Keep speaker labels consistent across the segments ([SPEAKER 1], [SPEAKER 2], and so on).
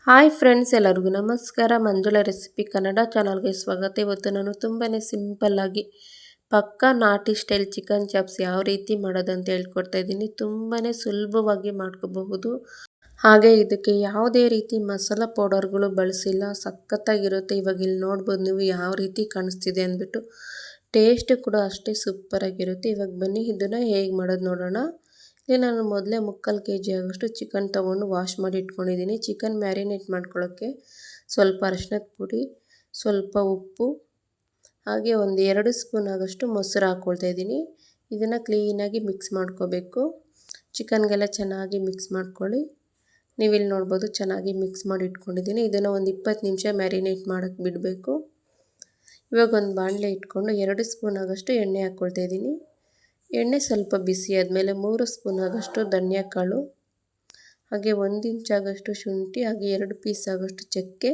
[SPEAKER 1] Hi friends, ಎಲ್ಲರಿಗೂ ನಮಸ್ಕಾರ. Manjula recipe Kannada ಚಾನಲ್ಗೆ ಸ್ವಾಗತ. ಇವತ್ತು ನಾನು ತುಂಬಾ ಸಿಂಪಲ್ಲಾಗಿ ಪಕ್ಕಾ ನಾಟಿ ಸ್ಟೈಲ್ ಚಿಕನ್ ಚಾಪ್ಸ್ ಯಾವ ರೀತಿ ಮಾಡೋದು ಅಂತ ಹೇಳ್ಕೊಡ್ತಾ ಇದ್ದೀನಿ. ತುಂಬಾ ಸುಲಭವಾಗಿ ಮಾಡ್ಕೋಬಹುದು. ಹಾಗೆ ಇದಕ್ಕೆ ಯಾವುದೇ ರೀತಿ ಮಸಾಲ ಪೌಡರ್ಗಳು ಬಳಸಿಲ್ಲ. ಸಖತ್ತಾಗಿರುತ್ತೆ. ಇವಾಗ ಇಲ್ಲಿ ನೋಡ್ಬೋದು ನೀವು ಯಾವ ರೀತಿ ಕಾಣಿಸ್ತಿದೆ ಅಂದ್ಬಿಟ್ಟು. ಟೇಸ್ಟ್ ಕೂಡ ಅಷ್ಟೇ ಸೂಪರಾಗಿರುತ್ತೆ. ಇವಾಗ ಬನ್ನಿ ಇದನ್ನು ಹೇಗೆ ಮಾಡೋದು ನೋಡೋಣ. ಇಲ್ಲಿ ನಾನು ಮೊದಲೇ 3/4 kg ಆಗೋಷ್ಟು ಚಿಕನ್ ತೊಗೊಂಡು ವಾಶ್ ಮಾಡಿ ಇಟ್ಕೊಂಡಿದ್ದೀನಿ. ಚಿಕನ್ ಮ್ಯಾರಿನೇಟ್ ಮಾಡ್ಕೊಳ್ಳೋಕ್ಕೆ ಸ್ವಲ್ಪ ಅರಿಶಿನದ ಪುಡಿ, ಸ್ವಲ್ಪ ಉಪ್ಪು, ಹಾಗೆ ಒಂದು 2 ಸ್ಪೂನ್ ಆಗೋಷ್ಟು ಮೊಸರು ಹಾಕ್ಕೊಳ್ತಾ ಇದ್ದೀನಿ. ಇದನ್ನು ಕ್ಲೀನಾಗಿ ಮಿಕ್ಸ್ ಮಾಡ್ಕೋಬೇಕು. ಚಿಕನ್ಗೆಲ್ಲ ಚೆನ್ನಾಗಿ ಮಿಕ್ಸ್ ಮಾಡ್ಕೊಳ್ಳಿ. ನೀವಿಲ್ಲಿ ನೋಡ್ಬೋದು ಚೆನ್ನಾಗಿ ಮಿಕ್ಸ್ ಮಾಡಿ ಇಟ್ಕೊಂಡಿದ್ದೀನಿ. ಇದನ್ನು ಒಂದು 20 ನಿಮಿಷ ಮ್ಯಾರಿನೇಟ್ ಮಾಡೋಕ್ಕೆ ಬಿಡಬೇಕು. ಇವಾಗ ಒಂದು ಬಾಣಲೆ ಇಟ್ಕೊಂಡು 2 ಸ್ಪೂನ್ ಆಗೋಷ್ಟು ಎಣ್ಣೆ ಹಾಕ್ಕೊಳ್ತಾ ಇದ್ದೀನಿ. ಎಣ್ಣೆ ಸ್ವಲ್ಪ ಬಿಸಿ ಆದಮೇಲೆ 3 ಸ್ಪೂನ್ ಆಗೋಷ್ಟು ಧನಿಯಾಕಾಳು, ಹಾಗೆ 1 ಇಂಚ್ ಆಗೋಷ್ಟು ಶುಂಠಿ, ಹಾಗೆ 2 ಪೀಸ್ ಆಗೋಷ್ಟು ಚಕ್ಕೆ,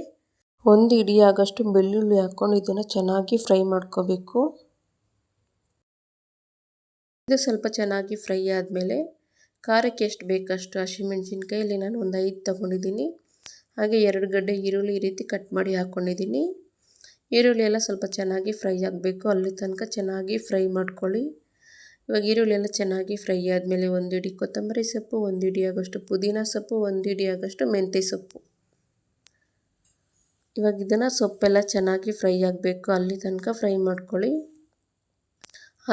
[SPEAKER 1] 1 ಹಿಡಿ ಆಗೋಷ್ಟು ಬೆಳ್ಳುಳ್ಳಿ ಹಾಕ್ಕೊಂಡು ಇದನ್ನು ಚೆನ್ನಾಗಿ ಫ್ರೈ ಮಾಡ್ಕೋಬೇಕು. ಇದು ಸ್ವಲ್ಪ ಚೆನ್ನಾಗಿ ಫ್ರೈ ಆದಮೇಲೆ ಖಾರಕ್ಕೆ ಎಷ್ಟು ಬೇಕಷ್ಟು ಹಸಿಮೆಣಸಿನ್ಕಾಯಿ ಇಲ್ಲಿ ನಾನು ಒಂದು 5 ತೊಗೊಂಡಿದ್ದೀನಿ. ಹಾಗೆ 2 ಗಡ್ಡೆ ಈರುಳ್ಳಿ ಈ ರೀತಿ ಕಟ್ ಮಾಡಿ ಹಾಕ್ಕೊಂಡಿದ್ದೀನಿ. ಈರುಳ್ಳಿ ಎಲ್ಲ ಸ್ವಲ್ಪ ಚೆನ್ನಾಗಿ ಫ್ರೈ ಆಗಬೇಕು. ಅಲ್ಲಿ ತನಕ ಚೆನ್ನಾಗಿ ಫ್ರೈ ಮಾಡ್ಕೊಳ್ಳಿ. ಇವಾಗ ಈರುಳ್ಳಿ ಎಲ್ಲ ಚೆನ್ನಾಗಿ ಫ್ರೈ ಆದಮೇಲೆ 1 ಹಿಡಿ ಕೊತ್ತಂಬರಿ ಸೊಪ್ಪು, 1 ಹಿಡಿ ಆಗೋಷ್ಟು ಪುದೀನ ಸೊಪ್ಪು, 1 ಹಿಡಿ ಆಗೋಷ್ಟು ಮೆಂತ್ಯ ಸೊಪ್ಪು. ಇವಾಗ ಇದನ್ನು ಸೊಪ್ಪೆಲ್ಲ ಚೆನ್ನಾಗಿ ಫ್ರೈ ಆಗಬೇಕು. ಅಲ್ಲಿ ತನಕ ಫ್ರೈ ಮಾಡ್ಕೊಳ್ಳಿ.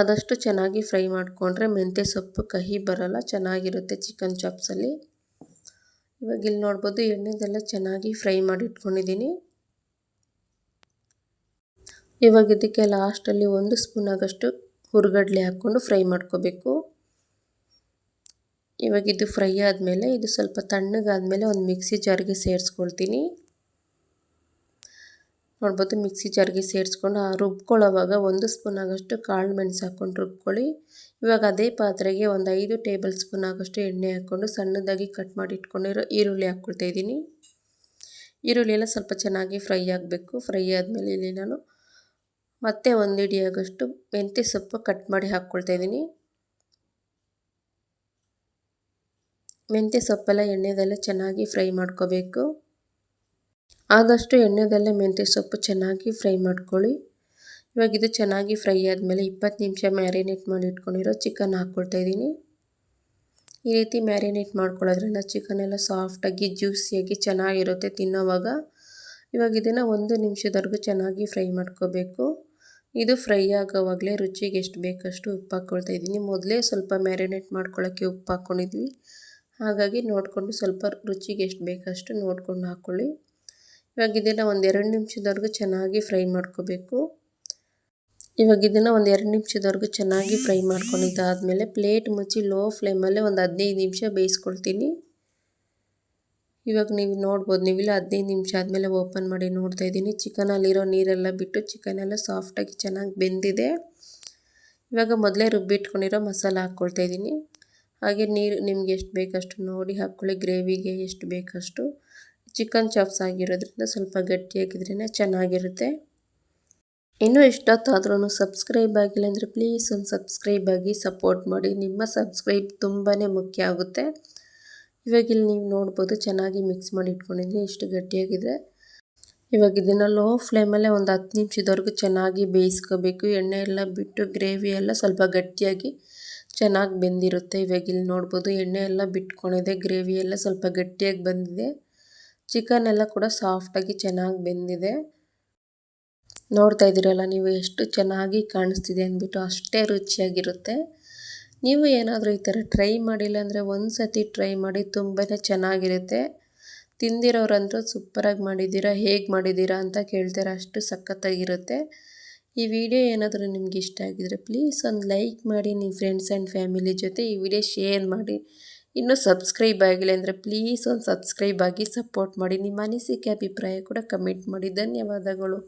[SPEAKER 1] ಆದಷ್ಟು ಚೆನ್ನಾಗಿ ಫ್ರೈ ಮಾಡಿಕೊಂಡ್ರೆ ಮೆಂತ್ಯ ಸೊಪ್ಪು ಕಹಿ ಬರಲ್ಲ, ಚೆನ್ನಾಗಿರುತ್ತೆ ಚಿಕನ್ ಚಾಪ್ಸಲ್ಲಿ. ಇವಾಗ ಇಲ್ಲಿ ನೋಡ್ಬೋದು ಎಣ್ಣೆದೆಲ್ಲ ಚೆನ್ನಾಗಿ ಫ್ರೈ ಮಾಡಿ ಇಟ್ಕೊಂಡಿದ್ದೀನಿ. ಇವಾಗ ಇದಕ್ಕೆ ಲಾಸ್ಟಲ್ಲಿ 1 ಸ್ಪೂನ್ ಆಗೋಷ್ಟು ಹುರ್ಗಡ್ಲೆ ಹಾಕ್ಕೊಂಡು ಫ್ರೈ ಮಾಡ್ಕೋಬೇಕು. ಇವಾಗ ಇದು ಫ್ರೈ ಆದಮೇಲೆ ಇದು ಸ್ವಲ್ಪ ತಣ್ಣಗಾದಮೇಲೆ ಒಂದು ಮಿಕ್ಸಿ ಜಾರ್ಗೆ ಸೇರಿಸ್ಕೊಳ್ತೀನಿ. ನೋಡ್ಬೋದು ಮಿಕ್ಸಿ ಜಾರ್ಗೆ ಸೇರಿಸ್ಕೊಂಡು ರುಬ್ಕೊಳ್ಳೋವಾಗ 1 ಸ್ಪೂನ್ ಆಗೋಷ್ಟು ಕಾಳು ಮೆಣಸು ಹಾಕ್ಕೊಂಡು ರುಬ್ಕೊಳ್ಳಿ. ಇವಾಗ ಅದೇ ಪಾತ್ರೆಗೆ ಒಂದು 5 ಟೇಬಲ್ ಸ್ಪೂನ್ ಆಗೋಷ್ಟು ಎಣ್ಣೆ ಹಾಕ್ಕೊಂಡು ಸಣ್ಣದಾಗಿ ಕಟ್ ಮಾಡಿ ಇಟ್ಕೊಂಡಿರೋ ಈರುಳ್ಳಿ ಹಾಕ್ಕೊಳ್ತಾ ಇದ್ದೀನಿ. ಈರುಳ್ಳಿ ಎಲ್ಲ ಸ್ವಲ್ಪ ಚೆನ್ನಾಗಿ ಫ್ರೈ ಆಗಬೇಕು. ಫ್ರೈ ಆದಮೇಲೆ ಇಲ್ಲಿ ನಾನು ಮತ್ತೆ 1 ಹಿಡಿ ಆಗೋಷ್ಟು ಮೆಂತ್ಯ ಸೊಪ್ಪು ಕಟ್ ಮಾಡಿ ಹಾಕ್ಕೊಳ್ತಾ ಇದ್ದೀನಿ. ಮೆಂತ್ಯ ಸೊಪ್ಪೆಲ್ಲ ಎಣ್ಣೆದಲ್ಲೇ ಚೆನ್ನಾಗಿ ಫ್ರೈ ಮಾಡ್ಕೋಬೇಕು. ಆದಷ್ಟು ಎಣ್ಣೆದಲ್ಲೇ ಮೆಂತ್ಯ ಸೊಪ್ಪು ಚೆನ್ನಾಗಿ ಫ್ರೈ ಮಾಡ್ಕೊಳ್ಳಿ. ಇವಾಗ ಇದು ಚೆನ್ನಾಗಿ ಫ್ರೈ ಆದಮೇಲೆ 20 ನಿಮಿಷ ಮ್ಯಾರಿನೇಟ್ ಮಾಡಿ ಇಟ್ಕೊಂಡಿರೋ ಚಿಕನ್ ಹಾಕ್ಕೊಳ್ತಾ ಇದ್ದೀನಿ. ಈ ರೀತಿ ಮ್ಯಾರಿನೇಟ್ ಮಾಡ್ಕೊಳ್ಳೋದ್ರಿಂದ ಚಿಕನ್ ಎಲ್ಲ ಸಾಫ್ಟಾಗಿ ಜ್ಯೂಸಿಯಾಗಿ ಚೆನ್ನಾಗಿರುತ್ತೆ ತಿನ್ನೋವಾಗ. ಇವಾಗ ಇದನ್ನು 1 ನಿಮಿಷದವರೆಗೂ ಚೆನ್ನಾಗಿ ಫ್ರೈ ಮಾಡ್ಕೋಬೇಕು. ಇದು ಫ್ರೈ ಆಗೋವಾಗಲೇ ರುಚಿಗೆ ಎಷ್ಟು ಬೇಕಷ್ಟು ಉಪ್ಪು ಹಾಕ್ಕೊಳ್ತಾ ಇದ್ದೀನಿ. ಮೊದಲೇ ಸ್ವಲ್ಪ ಮ್ಯಾರಿನೇಟ್ ಮಾಡ್ಕೊಳ್ಳೋಕ್ಕೆ ಉಪ್ಪು ಹಾಕ್ಕೊಂಡಿದ್ವಿ. ಹಾಗಾಗಿ ನೋಡಿಕೊಂಡು ಸ್ವಲ್ಪ ರುಚಿಗೆ ಎಷ್ಟು ಬೇಕಷ್ಟು ನೋಡ್ಕೊಂಡು ಹಾಕ್ಕೊಳ್ಳಿ. ಇವಾಗ ಇದನ್ನು ಒಂದು 2 ನಿಮಿಷದವರೆಗೂ ಚೆನ್ನಾಗಿ ಫ್ರೈ ಮಾಡ್ಕೋಬೇಕು. ಇವಾಗ ಇದನ್ನು ಒಂದು 2 ನಿಮಿಷದವರೆಗೂ ಚೆನ್ನಾಗಿ ಫ್ರೈ ಮಾಡ್ಕೊಂಡಿದ್ದಾದಮೇಲೆ ಪ್ಲೇಟ್ ಮುಚ್ಚಿ ಲೋ ಫ್ಲೇಮಲ್ಲೇ ಒಂದು 15 ನಿಮಿಷ ಬೇಯಿಸ್ಕೊಳ್ತೀನಿ. ಇವಾಗ ನೀವು ನೋಡ್ಬೋದು, ನೀವಿಲ್ಲ 15 ನಿಮಿಷ ಆದಮೇಲೆ ಓಪನ್ ಮಾಡಿ ನೋಡ್ತಾ ಇದ್ದೀನಿ. ಚಿಕನಲ್ಲಿರೋ ನೀರೆಲ್ಲ ಬಿಟ್ಟು ಚಿಕನ್ ಎಲ್ಲ ಸಾಫ್ಟಾಗಿ ಚೆನ್ನಾಗಿ ಬೆಂದಿದೆ. ಇವಾಗ ಮೊದಲೇ ರುಬ್ಬಿಟ್ಕೊಂಡಿರೋ ಮಸಾಲ ಹಾಕ್ಕೊಳ್ತಾ ಇದ್ದೀನಿ. ಹಾಗೆ ನೀರು ನಿಮ್ಗೆ ಎಷ್ಟು ಬೇಕಷ್ಟು ನೋಡಿ ಹಾಕ್ಕೊಳ್ಳಿ. ಗ್ರೇವಿಗೆ ಎಷ್ಟು ಬೇಕಷ್ಟು. ಚಿಕನ್ ಚಾಪ್ಸ್ ಆಗಿರೋದ್ರಿಂದ ಸ್ವಲ್ಪ ಗಟ್ಟಿಯಾಗಿದ್ರೇ ಚೆನ್ನಾಗಿರುತ್ತೆ. ಇನ್ನೂ ಎಷ್ಟೊತ್ತಾದ್ರೂ ಸಬ್ಸ್ಕ್ರೈಬ್ ಆಗಿಲ್ಲ ಅಂದರೆ ಪ್ಲೀಸ್ ಒಂದು ಸಬ್ಸ್ಕ್ರೈಬ್ ಆಗಿ ಸಪೋರ್ಟ್ ಮಾಡಿ. ನಿಮ್ಮ ಸಬ್ಸ್ಕ್ರೈಬ್ ತುಂಬಾ ಮುಖ್ಯ ಆಗುತ್ತೆ. ಇವಾಗ ಇಲ್ಲಿ ನೀವು ನೋಡ್ಬೋದು ಚೆನ್ನಾಗಿ ಮಿಕ್ಸ್ ಮಾಡಿ ಇಟ್ಕೊಂಡಿದ್ದೀನಿ. ಇಷ್ಟು ಗಟ್ಟಿಯಾಗಿದೆ. ಇವಾಗ ಇದನ್ನು ಲೋ ಫ್ಲೇಮಲ್ಲೇ ಒಂದು 10 ನಿಮಿಷದವರೆಗೂ ಚೆನ್ನಾಗಿ ಬೇಯಿಸ್ಕೋಬೇಕು. ಎಣ್ಣೆ ಎಲ್ಲ ಬಿಟ್ಟು ಗ್ರೇವಿ ಎಲ್ಲ ಸ್ವಲ್ಪ ಗಟ್ಟಿಯಾಗಿ ಚೆನ್ನಾಗಿ ಬೆಂದಿರುತ್ತೆ. ಇವಾಗ ಇಲ್ಲಿ ನೋಡ್ಬೋದು ಎಣ್ಣೆ ಎಲ್ಲ ಬಿಟ್ಕೊಂಡಿದೆ, ಗ್ರೇವಿ ಎಲ್ಲ ಸ್ವಲ್ಪ ಗಟ್ಟಿಯಾಗಿ ಬಂದಿದೆ. ಚಿಕನ್ ಎಲ್ಲ ಕೂಡ ಸಾಫ್ಟಾಗಿ ಚೆನ್ನಾಗಿ ಬೆಂದಿದೆ. ನೋಡ್ತಾ ಇದ್ದೀರಲ್ಲ ನೀವು ಎಷ್ಟು ಚೆನ್ನಾಗಿ ಕಾಣಿಸ್ತಿದೆ ಅಂದ್ಬಿಟ್ಟು. ಅಷ್ಟೇ ರುಚಿಯಾಗಿರುತ್ತೆ. ನೀವು ಏನಾದರೂ ಈ ಥರ ಟ್ರೈ ಮಾಡಿಲ್ಲ ಅಂದರೆ ಒಂದು ಸತಿ ಟ್ರೈ ಮಾಡಿ, ತುಂಬಾ ಚೆನ್ನಾಗಿರುತ್ತೆ. ತಿಂದಿರೋರಂತೂ ಸೂಪರಾಗಿ ಮಾಡಿದ್ದೀರಾ, ಹೇಗೆ ಮಾಡಿದ್ದೀರಾ ಅಂತ ಕೇಳ್ತಾರೆ, ಅಷ್ಟು ಸಖತ್ತಾಗಿರುತ್ತೆ. ಈ ವಿಡಿಯೋ ಏನಾದರೂ ನಿಮ್ಗೆ ಇಷ್ಟ ಆಗಿದರೆ ಪ್ಲೀಸ್ ಒಂದು ಲೈಕ್ ಮಾಡಿ. ನಿಮ್ಮ ಫ್ರೆಂಡ್ಸ್ ಆ್ಯಂಡ್ ಫ್ಯಾಮಿಲಿ ಜೊತೆ ಈ ವಿಡಿಯೋ ಶೇರ್ ಮಾಡಿ. ಇನ್ನೂ ಸಬ್ಸ್ಕ್ರೈಬ್ ಆಗಿಲ್ಲ ಅಂದರೆ ಪ್ಲೀಸ್ ಒಂದು ಸಬ್ಸ್ಕ್ರೈಬ್ ಆಗಿ ಸಪೋರ್ಟ್ ಮಾಡಿ. ನಿಮ್ಮ ಅನಿಸಿಕೆ ಅಭಿಪ್ರಾಯ ಕೂಡ ಕಮೆಂಟ್ ಮಾಡಿ. ಧನ್ಯವಾದಗಳು.